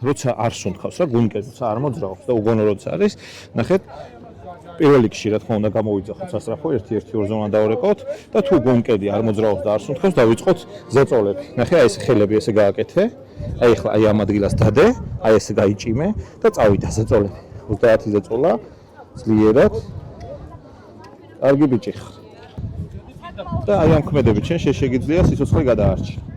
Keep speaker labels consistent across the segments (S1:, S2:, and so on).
S1: როცა არ სუნთქავს რა გუნკე როცა არ მოძრაობს და უგონო როცა არის ნახეთ პირველ რიგში რა თქმა უნდა გამოვიძახოთ სასწრაფო 1-1-2 ზონა დავრეკოთ და თუ გუნკედი არ მოძრაობს და არ სუნთქავს დავიწყოთ ზეწოლები ნახე აი ეს ხელები ესე გააკეთე აი ახლა აი ამ ადგილას დადე აი ესე გაიჭიმე და წავიდა ზეწოლები 30 ზეწოლა ძლიერად კარგი ბიჭი ხარ და აი ამ ქმედებით შენ შეგიძლია სიცოცხლე გადაარჩინო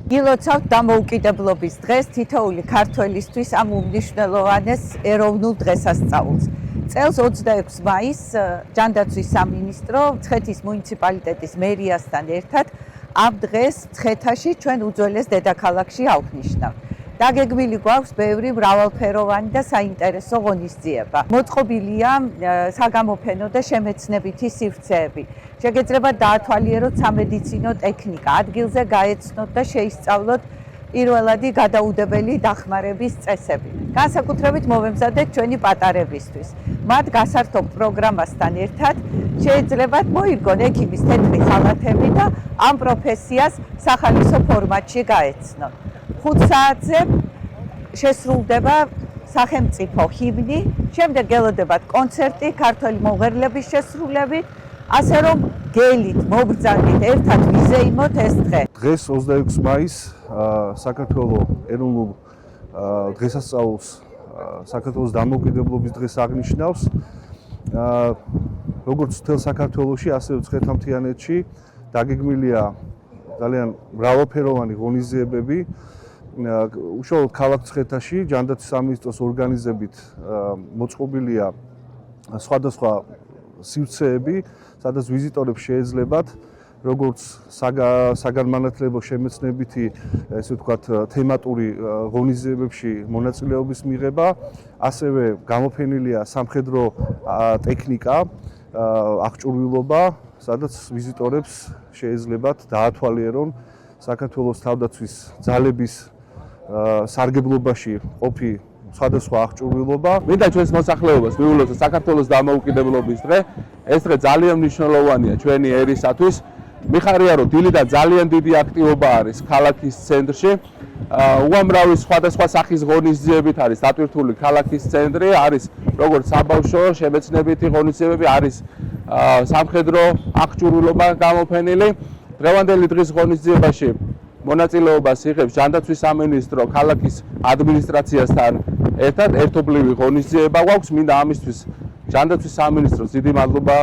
S2: გილოცავთ დამოუკიდებლობის დღეს თითოეული ქართველისთვის ამ უმნიშვნელოვანეს ეროვნულ დღესასწაულს. წელს 26 მაისს ჯანდაცვის სამინისტრო მცხეთის მუნიციპალიტეტის მერიასთან ერთად ამ დღეს მცხეთაში ჩვენ უძველეს დედაქალაქში აღნიშნავთ. დაგეგმილი გვაქვს ბევრი მრავალფეროვანი და საინტერესო ღონისძიება. მოწყობილია საგამოფენო და შემეცნებითი სივრცეები. შეგეძლება დაათვალიეროთ სამედიცინო ტექნიკა, ადგილზე გაეცნოთ და შეისწავლოთ პირველადი გადაუდებელი დახმარების წესები. განსაკუთრებით მოვემზადეთ ჩვენი პატარებისთვის. მათ გასართობ პროგრამასთან ერთად შეეძლებათ მოირგონ ექიმის თეთრი ხალათები და ამ პროფესიას სახალისო ფორმატში გაეცნოთ. 5 საათზე შესრულდება სახელმწიფო ჰიმნი, შემდეგ ელოდებათ კონცერტი, ქართველი მომღერლების შესრულებით, ასე რომ გელით, მობრძანით ერთად ვიზეიმოთ ეს დღე.
S3: დღეს 26 მაისს საქართველოს ეროვნულ დღესასწაულს საქართველოს დამოუკიდებლობის დღეს აღნიშნავს. როგორც მთელ საქართველოში, ასევე მცხეთ-მთიანეთში დაგეგმილია ძალიან მრავალფეროვანი ღონისძიებები. უშუალოდ ქალაქ მცხეთაში ჯანდაცვის სამინისტროს ორგანიზებით მოწყობილია სხვადასხვა სივრცეები, სადაც ვიზიტორებს შეეძლებათ როგორც საგანმანათლებლო შემეცნებითი, ესე ვთქვათ, თემატური ღონისძიებებში მონაწილეობის მიღება, ასევე გამოფენილია სამხედრო ტექნიკა, აღჭურვილობა, სადაც ვიზიტორებს შეეძლებათ დაათვალიერონ საქართველოს თავდაცვის ძალების სარგებლობაში ყოფი სხვადასხვა აღჭურვილობა.
S4: მინდა ჩვენს მოსახლეობას მივულოთ საქართველოს დამოუკიდებლობის დღე. ეს დღე ძალიან მნიშვნელოვანია ჩვენი ერისათვის. მიხარია რომ დილიდან ძალიან დიდი აქტივობა არის ქალაქის ცენტრში. უამრავი სხვადასხვა სახის ღონისძიებით არის დატვირთული ქალაქის ცენტრი, არის როგორც საბავშვო შემეცნებითი ღონისძიებები, არის სამხედრო აღჭურვილობა გამოფენილი. დღევანდელი დღის ღონისძიებაში მონაწილეობას იღებს ჯანდაცვის სამინისტრო ქალაქის ადმინისტრაციასთან ერთად ერთობლივი ღონისძიება გვაქვს. მინდა ამისთვის ჯანდაცვის სამინისტროს დიდი მადლობა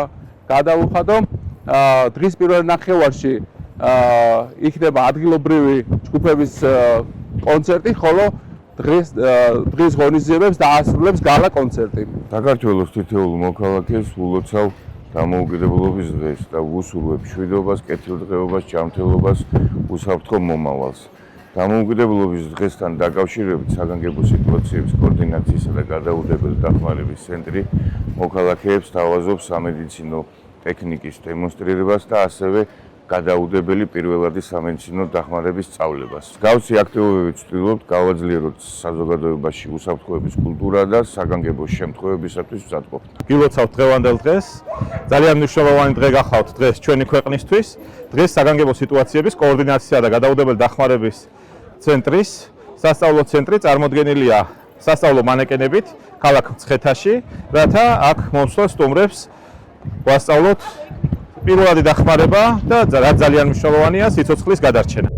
S4: გადავუხადო. დღის პირველ ნახევარში იქნება ადგილობრივი ჯგუფების კონცერტი, ხოლო დღის ღონისძიებებს დაასრულებს გალა კონცერტი.
S5: საქართველოს თითოეულ მოქალაქეს ულოცავ დამოუკიდებლობის დღეს და ვუსურვებ მშვიდობას, კეთილდღეობას, ჯანმრთელობას, უსაფრთხო მომავალს. დამოუკიდებლობის დღესთან დაკავშირებით საგანგებო სიტუაციების კოორდინაციისა და გადაუდებელი დახმარების ცენტრი მოქალაქეებს თავაზობს სამედიცინო ტექნიკის დემონსტრირებას და ასევე გადაუდებელი პირველადი სამედიცინო დახმარების სწავლებას. მსგავსი აქტივობებით ვცდილობთ გავაძლიეროთ საზოგადოებაში უსაფრთხოების კულტურა და საგანგებო შემთხვევებისათვის მზადყოფნა.
S1: გილოცავთ დღევანდელ დღეს. ძალიან მნიშვნელოვანი დღე გახავთ დღეს ჩვენი ქვეყნისთვის. დღეს საგანგებო სიტუაციების კოორდინაცია და გადაუდებელი დახმარების ცენტრის სასწავლო ცენტრი წარმოდგენილია სასწავლო მანეკენებით ქალაქ მცხეთაში, რათა აქ მომსვლელ სტუმრებს ვასწავლოთ პირველადი დახმარება და რაც ძალიან მნიშვნელოვანია სიცოცხლის გადარჩენა.